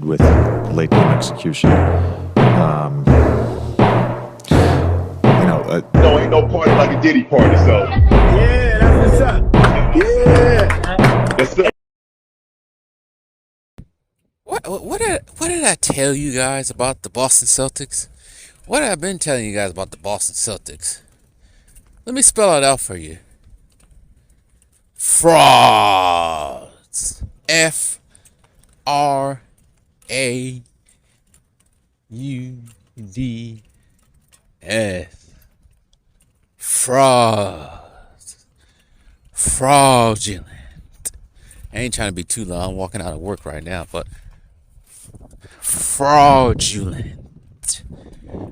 with late game execution. No, ain't no party like a Diddy party, so. Yeah, that's what's up. Yeah. Yes, sir. What did I tell you guys about the Boston Celtics? What have I been telling you guys about the Boston Celtics? Let me spell it out for you. Frauds. Frauds. Frauds. Fraudulent. I ain't trying to be too long. I'm walking out of work right now, but fraudulent.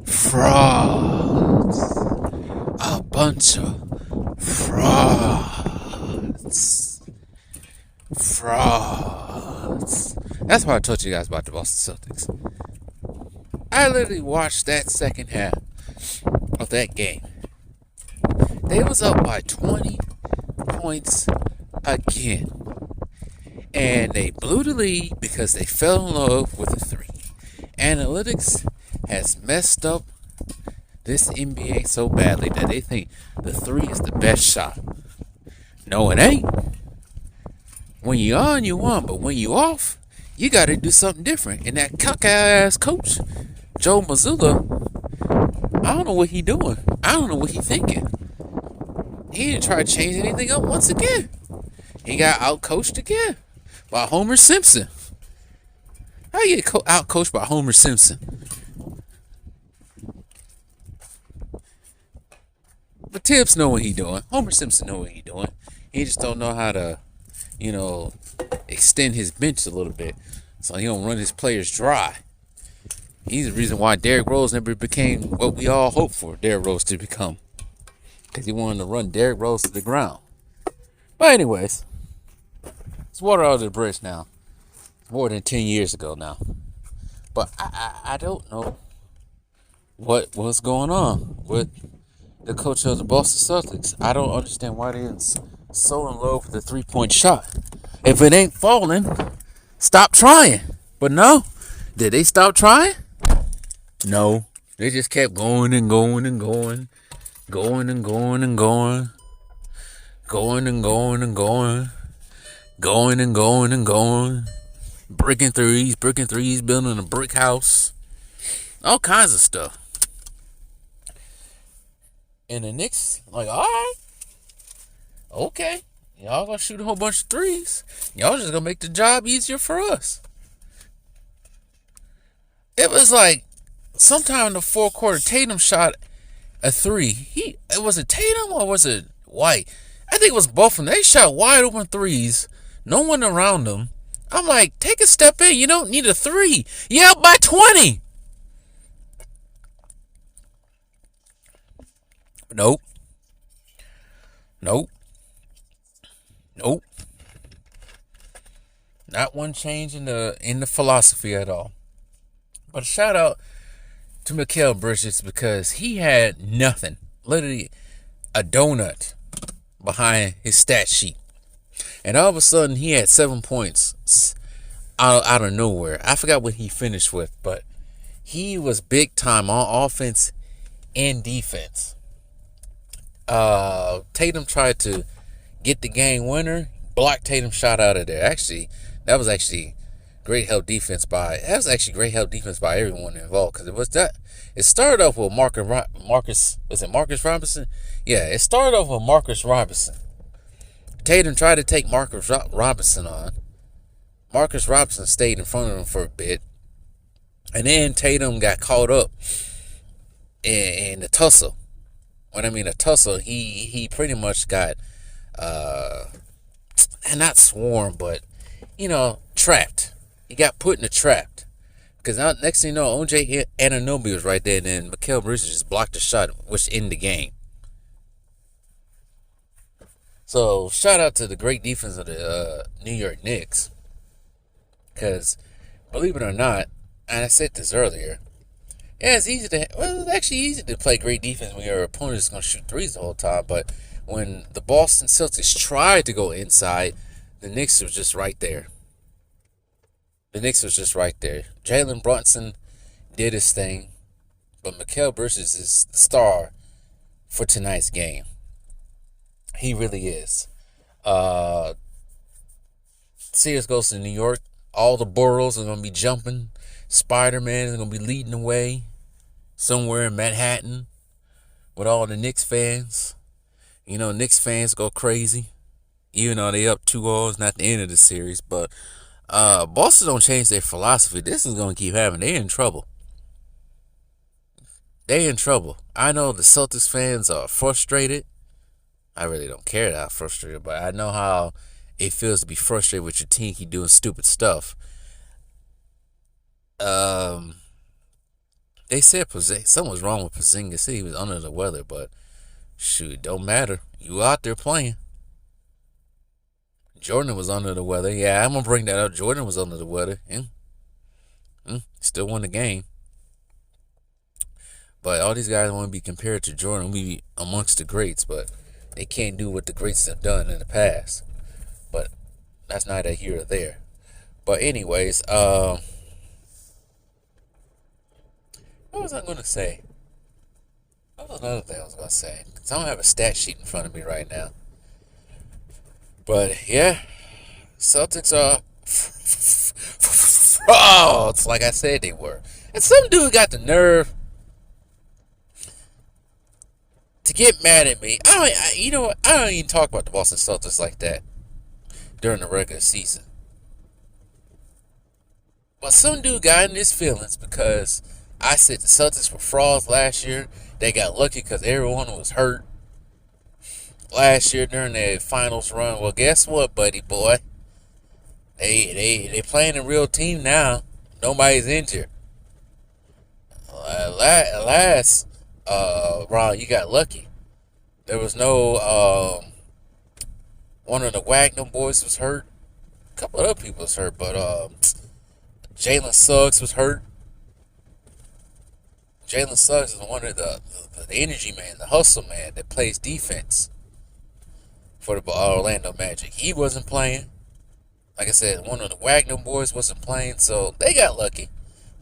Frauds. A bunch of frauds. Frauds. That's why I told you guys about the Boston Celtics. I literally watched that second half of that game. They was up by 20 points again. And they blew the lead because they fell in love with a three. Analytics has messed up this NBA so badly that they think the three is the best shot. No, it ain't. When you on, you on. But when you off, you got to do something different. And that cock-ass coach, Joe Mazzulla, I don't know what he doing. I don't know what he thinking. He didn't try to change anything up once again. He got out-coached again by Homer Simpson. How you get out-coached by Homer Simpson? But Tibbs know what he doing. Homer Simpson know what he doing. He just don't know how to, extend his bench a little bit, so he don't run his players dry. He's the reason why Derrick Rose never became what we all hoped for Derrick Rose to become, because he wanted to run Derrick Rose to the ground. But anyways, it's water under the bridge now. More than 10 years ago now. But I don't know what's going on with the coach of the Boston Celtics. I don't understand why they're so in love with the three-point shot. If it ain't falling, stop trying. But no, did they stop trying? No, they just kept going and going and going, going and going and going, going and going and going, going and going and going, breaking threes, building a brick house, all kinds of stuff. And the Knicks, like, all right, okay, y'all gonna shoot a whole bunch of threes. Y'all just gonna make the job easier for us. It was like sometime in the fourth quarter, Tatum shot a three. Was it Tatum or was it White? I think it was both of them. They shot wide open threes. No one around them. I'm like, take a step in. You don't need a three. You're up by 20. Nope. Not one change in the philosophy at all. But shout out to Mikal Bridges, because he had nothing. Literally a donut behind his stat sheet. And all of a sudden he had 7 points out of nowhere. I forgot what he finished with, but he was big time on offense and defense. Tatum tried to get the game winner, blocked Tatum's shot out of there. That was actually great help defense by everyone involved, because it started off with Marcus Robinson? Yeah, it started off with Marcus Robinson. Tatum tried to take Marcus Robinson on. Marcus Robinson stayed in front of him for a bit, and then Tatum got caught up in the tussle. When I mean a tussle, he pretty much got not swarmed, but trapped. He got put in a trap. Because next thing you know, OJ Anunoby was right there, and then Mikal Bridges just blocked the shot, which ended the game. So shout out to the great defense of the New York Knicks. Because believe it or not, and I said this earlier, yeah, it's actually easy to play great defense when your opponent is going to shoot threes the whole time. But when the Boston Celtics tried to go inside, the Knicks was just right there. The Knicks was just right there. Jalen Brunson did his thing, but Mikal Bridges is the star for tonight's game. He really is. Sears goes to New York. All the boroughs are going to be jumping. Spider-Man is going to be leading the way somewhere in Manhattan with all the Knicks fans. You know, Knicks fans go crazy. Even though they up 2-0, it's not the end of the series. But Boston don't change their philosophy. This is going to keep happening. They're in trouble. They're in trouble. I know the Celtics fans are frustrated. I really don't care how frustrated, but I know how it feels to be frustrated with your team keep doing stupid stuff. They said something was wrong with Porzingis. Said he was under the weather, but shoot, it don't matter. You out there playing. Jordan was under the weather. Yeah, I'm gonna bring that up. Jordan was under the weather. Still won the game. But all these guys want to be compared to Jordan. We be amongst the greats, but they can't do what the greats have done in the past. But that's neither here or there. But anyways, what was I gonna say? What was another thing I was gonna say? Because I don't have a stat sheet in front of me right now. But yeah, Celtics are frauds, like I said they were. And some dude got the nerve to get mad at me. You know what? I don't even talk about the Boston Celtics like that during the regular season. But some dude got in his feelings because I said the Celtics were frauds last year. They got lucky because everyone was hurt last year during their finals run. Well, guess what, buddy boy? They playing a real team now. Nobody's injured. Last round, you got lucky. There was no one of the Wagner boys was hurt. A couple of other people was hurt, but Jalen Suggs was hurt. Jalen Suggs is one of the energy man, the hustle man that plays defense for the Orlando Magic. He wasn't playing. Like I said, one of the Wagner boys wasn't playing, so they got lucky.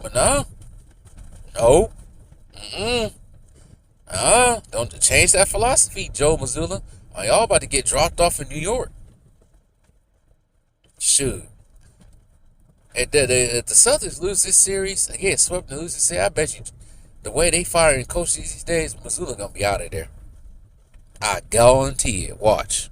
But no. Don't change that philosophy, Joe Mazzulla. Are y'all about to get dropped off in New York? Shoot. If the Celtics lose this series, they get swept and lose this series, I bet you the way they firing coaches these days, Mazzulla gonna be out of there. I guarantee it. Watch.